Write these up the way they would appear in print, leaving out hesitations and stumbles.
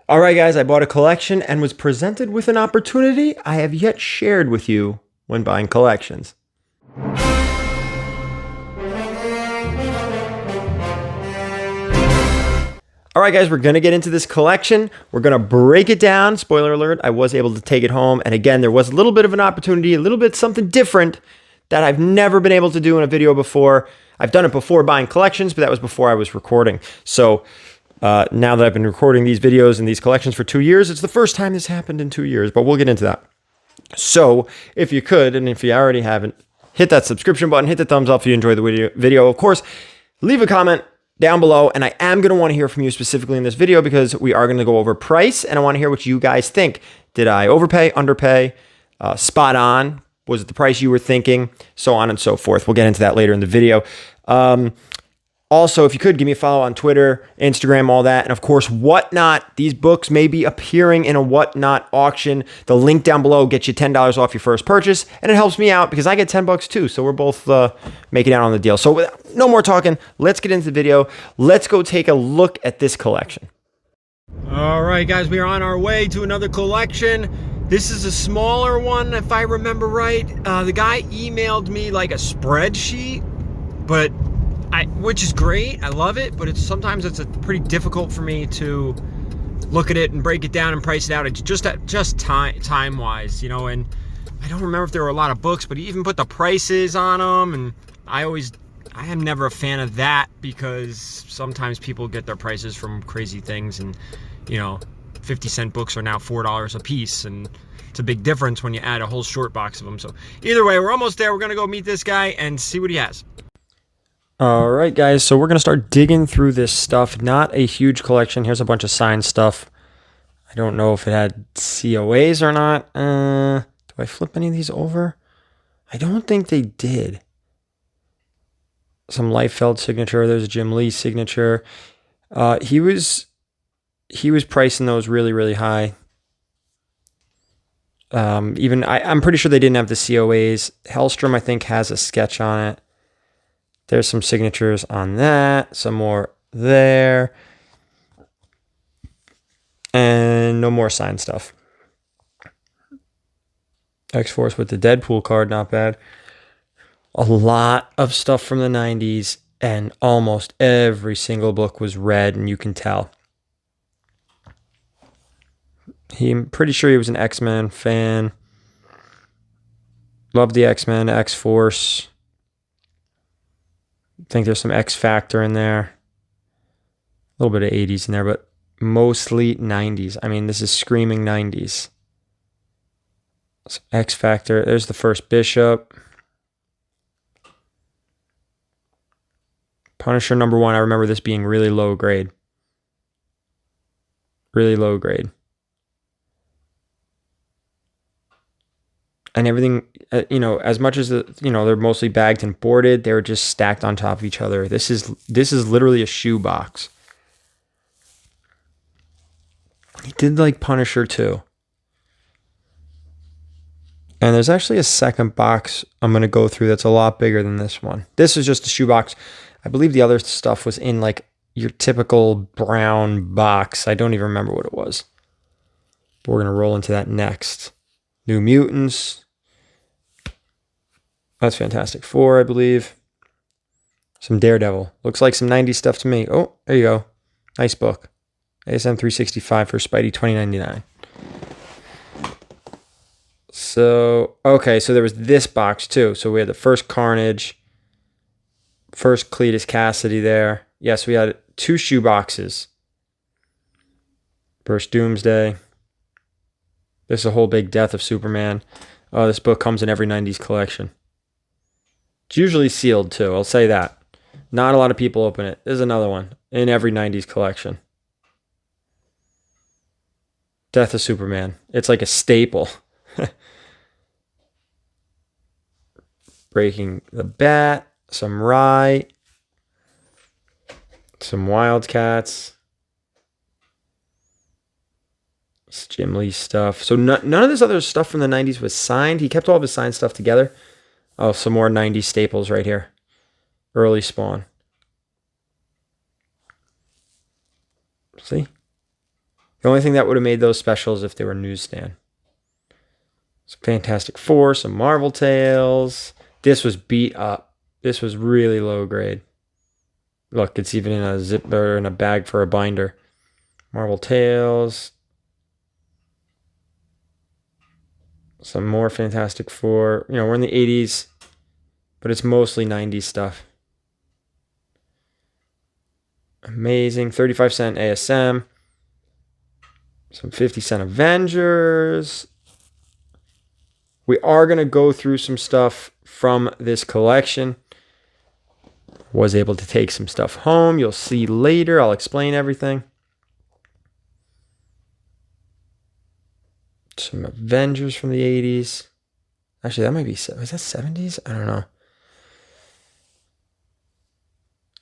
All right, guys, I bought a collection and was presented with an opportunity I have yet shared with you when buying collections. All right, guys, we're going to get into this collection. We're going to break it down. Spoiler alert, I was able to take it home. And again, there was a little bit of an opportunity, a little bit something different that I've never been able to do in a video before. I've done it before buying collections, but that was before I was recording. So now that I've been recording these videos and these collections for 2 years, it's the first time this happened in 2 years, but we'll get into that. So if you could, and if you already haven't, hit that subscription button, hit the thumbs up if you enjoyed the video. Of course, leave a comment down below, and I am going to want to hear from you specifically in this video because we are going to go over price, and I want to hear what you guys think. Did I overpay, underpay, spot on? Was it the price you were thinking? So on and so forth. We'll get into that later in the video. Also, if you could, give me a follow on Twitter, Instagram, all that. And of course, Whatnot. These books may be appearing in a Whatnot auction. The link down below gets you $10 off your first purchase. And it helps me out because I get 10 bucks too. So we're both making out on the deal. So no more talking. Let's get into the video. Let's go take a look at this collection. All right, guys, we are on our way to another collection. This is a smaller one, if I remember right. The guy emailed me like a spreadsheet, but which is great. I love it, but sometimes it's pretty difficult for me to look at it and break it down and price it out. It's just time-wise, you know. And I don't remember if there were a lot of books, but he even put the prices on them. And I am never a fan of that because sometimes people get their prices from crazy things, and you know, 50-cent books are now $4 a piece, and it's a big difference when you add a whole short box of them. So either way, we're almost there. We're gonna go meet this guy and see what he has. All right, guys, so we're going to start digging through this stuff. Not a huge collection. Here's a bunch of signed stuff. I don't know if it had COAs or not. Do I flip any of these over? I don't think they did. Some Liefeld signature. There's a Jim Lee signature. He was pricing those really, really high. I'm pretty sure they didn't have the COAs. Hellstrom, I think, has a sketch on it. There's some signatures on that, some more there, and no more signed stuff. X-Force with the Deadpool card, not bad. A lot of stuff from the 90s, and almost every single book was red, and you can tell. I'm pretty sure he was an X-Men fan. Loved the X-Men, X-Force. I think there's some X Factor in there. A little bit of 80s in there, but mostly 90s. I mean, this is screaming 90s. So X Factor. There's the first Bishop. Punisher #1. I remember this being really low grade. Really low grade. And everything, you know, as much as they're mostly bagged and boarded, they were just stacked on top of each other. This is literally a shoe box. He did like Punisher too. And there's actually a second box I'm going to go through that's a lot bigger than this one. This is just a shoe box. I believe the other stuff was in like your typical brown box. I don't even remember what it was. But we're going to roll into that next. New Mutants. That's Fantastic Four, I believe. Some Daredevil. Looks like some 90s stuff to me. Oh, there you go. Nice book. ASM 365 for Spidey 2099. So, okay, so there was this box too. So we had the first Carnage, first Cletus Cassidy there. Yes, we had 2 shoe boxes. First Doomsday. This is a whole big Death of Superman. Oh, this book comes in every 90s collection. It's usually sealed too, I'll say that. Not a lot of people open it. There's another one in every 90s collection. Death of Superman. It's like a staple. Breaking the Bat. Some Rye. Some Wildcats. It's Jim Lee stuff. So none of this other stuff from the 90s was signed. He kept all of his signed stuff together. Oh, some more 90s staples right here. Early Spawn. See? The only thing that would have made those special is if they were newsstand. Some Fantastic Four, some Marvel Tales. This was beat up. This was really low grade. Look, it's even in a zipper in a bag for a binder. Marvel Tales. Some more Fantastic Four. You know, we're in the 80s, but it's mostly 90s stuff. Amazing. 35-cent ASM. Some 50-cent Avengers. We are going to go through some stuff from this collection. Was able to take some stuff home. You'll see later. I'll explain everything. Some Avengers from the 80s. Actually, that might be... Was that 70s? I don't know.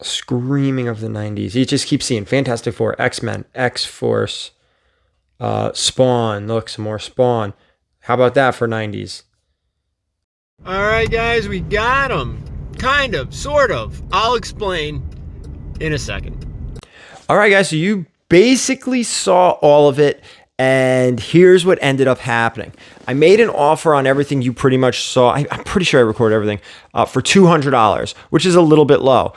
Screaming of the 90s. You just keep seeing Fantastic Four, X-Men, X-Force, Spawn. Look, some more Spawn. How about that for 90s? All right, guys, we got them. Kind of, sort of. I'll explain in a second. All right, guys, so you basically saw all of it, and here's what ended up happening. I made an offer on everything you pretty much saw. I'm pretty sure I recorded everything for $200, which is a little bit low.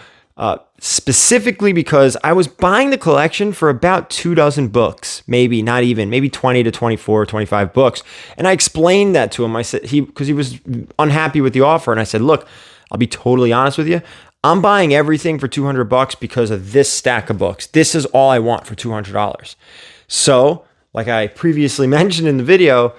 Specifically because I was buying the collection for about 24 books, maybe not even, maybe 20 to 24, 25 books. And I explained that to him. I said, because he was unhappy with the offer. And I said, look, I'll be totally honest with you. I'm buying everything for $200 because of this stack of books. This is all I want for $200. So, like I previously mentioned in the video,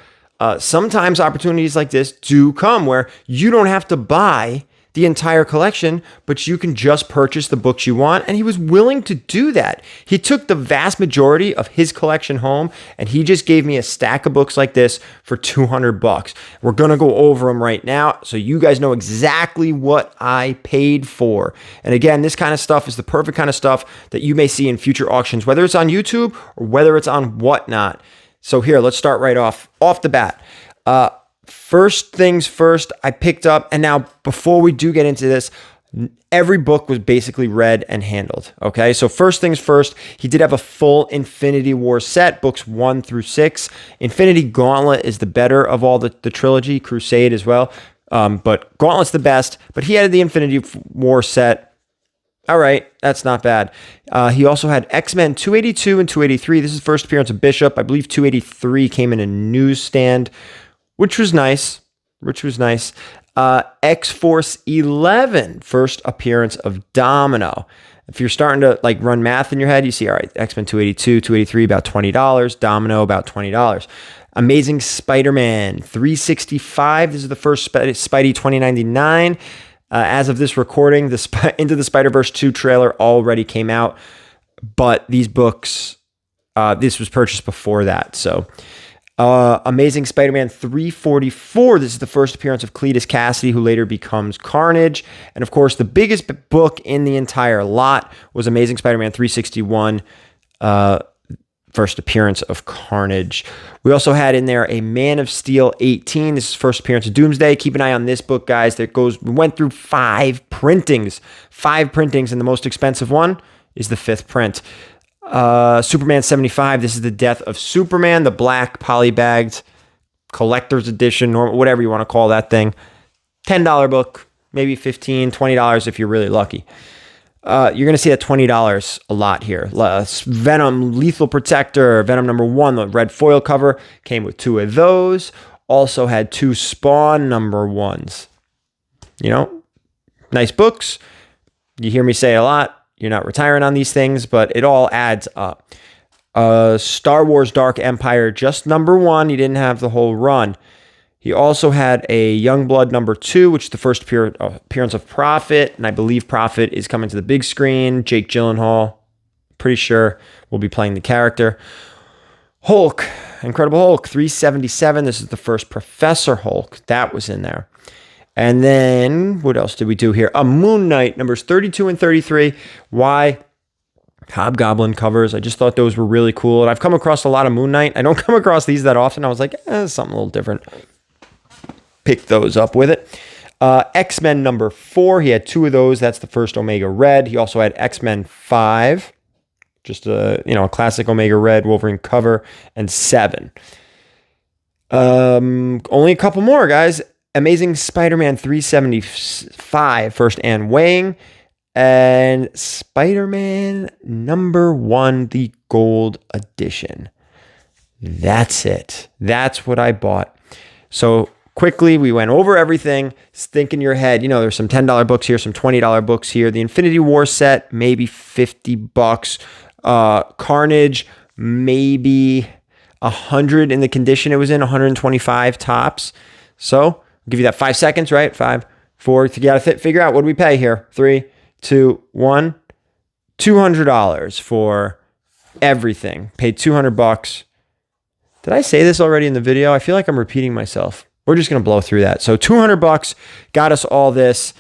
sometimes opportunities like this do come where you don't have to buy the entire collection, but you can just purchase the books you want. And he was willing to do that. He took the vast majority of his collection home and he just gave me a stack of books like this for $200. We're going to go over them right now so you guys know exactly what I paid for. And again, this kind of stuff is the perfect kind of stuff that you may see in future auctions, whether it's on YouTube or whether it's on whatnot. So here, let's start right off the bat. First things first, I picked up, and now before we do get into this, every book was basically read and handled, okay? So first things first, he did have a full Infinity War set, books 1 through 6. Infinity Gauntlet is the better of all the trilogy, Crusade as well, but Gauntlet's the best, but he had the Infinity War set. All right, that's not bad. He also had X-Men 282 and 283. This is the first appearance of Bishop. I believe 283 came in a newsstand, which was nice. X-Force 11, first appearance of Domino. If you're starting to like run math in your head, you see, all right, X-Men 282, 283, about $20. Domino, about $20. Amazing Spider-Man 365. This is the first Spidey 2099. As of this recording, the Into the Spider-Verse 2 trailer already came out, but these books, this was purchased before that, so... Amazing Spider-Man 344. This is the first appearance of Cletus Cassidy, who later becomes Carnage. And of course, the biggest book in the entire lot was Amazing Spider-Man 361, first appearance of Carnage. We also had in there a Man of Steel 18. This is first appearance of Doomsday. Keep an eye on this book, guys. We went through 5 printings. 5 printings, and the most expensive one is the 5th print. Superman 75. This is the Death of Superman, the black polybagged collector's edition, or whatever you want to call that thing. $10 book, maybe $15, $20 if you're really lucky. You're going to see that $20 a lot here. Venom Lethal Protector, Venom #1, the red foil cover, came with 2 of those. Also had 2 Spawn #1s. You know, nice books. You hear me say a lot. You're not retiring on these things, but it all adds up. Star Wars Dark Empire, just #1. He didn't have the whole run. He also had a Youngblood #2, which is the first appearance of Prophet, and I believe Prophet is coming to the big screen. Jake Gyllenhaal, pretty sure, will be playing the character. Hulk, Incredible Hulk, 377. This is the first Professor Hulk. That was in there. And then, what else did we do here? Moon Knight, numbers 32 and 33. Why? Hobgoblin covers. I just thought those were really cool. And I've come across a lot of Moon Knight. I don't come across these that often. I was like, something a little different. Pick those up with it. X-Men #4. He had 2 of those. That's the first Omega Red. He also had X-Men 5. Just a classic Omega Red Wolverine cover, and 7. Only a couple more, guys. Amazing Spider-Man 375, first and weighing, and Spider-Man #1, the gold edition. That's it. That's what I bought. So quickly, we went over everything. Think in your head, there's some $10 books here, some $20 books here. The Infinity War set, maybe $50. Carnage, maybe 100 in the condition it was in, 125 tops. So I'll give you that 5 seconds, right? 5, 4. You got to figure out what do we pay here. 3, 2, 1. $200 for everything. Paid $200. Did I say this already in the video? I feel like I'm repeating myself. We're just going to blow through that. So $200 got us all this.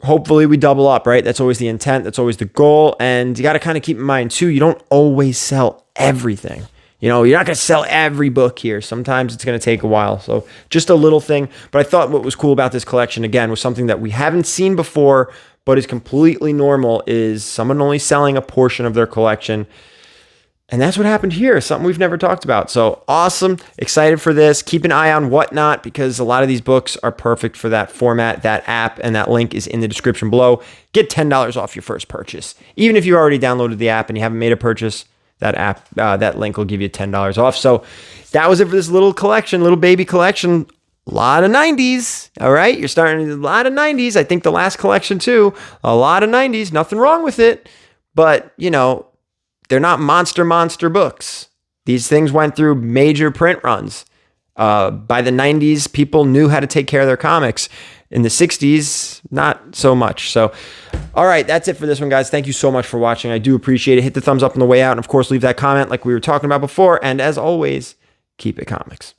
Hopefully we double up, right? That's always the intent. That's always the goal. And you got to kind of keep in mind too, you don't always sell everything. You're not going to sell every book here. Sometimes it's going to take a while. So just a little thing. But I thought what was cool about this collection, again, was something that we haven't seen before, but is completely normal, is someone only selling a portion of their collection. And that's what happened here. Something we've never talked about. So awesome. Excited for this. Keep an eye on Whatnot, because a lot of these books are perfect for that format, that app, and that link is in the description below. Get $10 off your first purchase. Even if you already downloaded the app and you haven't made a purchase, that link will give you $10 off. So that was it for this little collection, little baby collection. A lot of 90s. All right. You're starting a lot of 90s. I think the last collection too, a lot of 90s. Nothing wrong with it. But, they're not monster books. These things went through major print runs. By the 90s, people knew how to take care of their comics. In the 60s, not so much. So, all right, that's it for this one, guys. Thank you so much for watching. I do appreciate it. Hit the thumbs up on the way out. And, of course, leave that comment like we were talking about before. And, as always, keep it comics.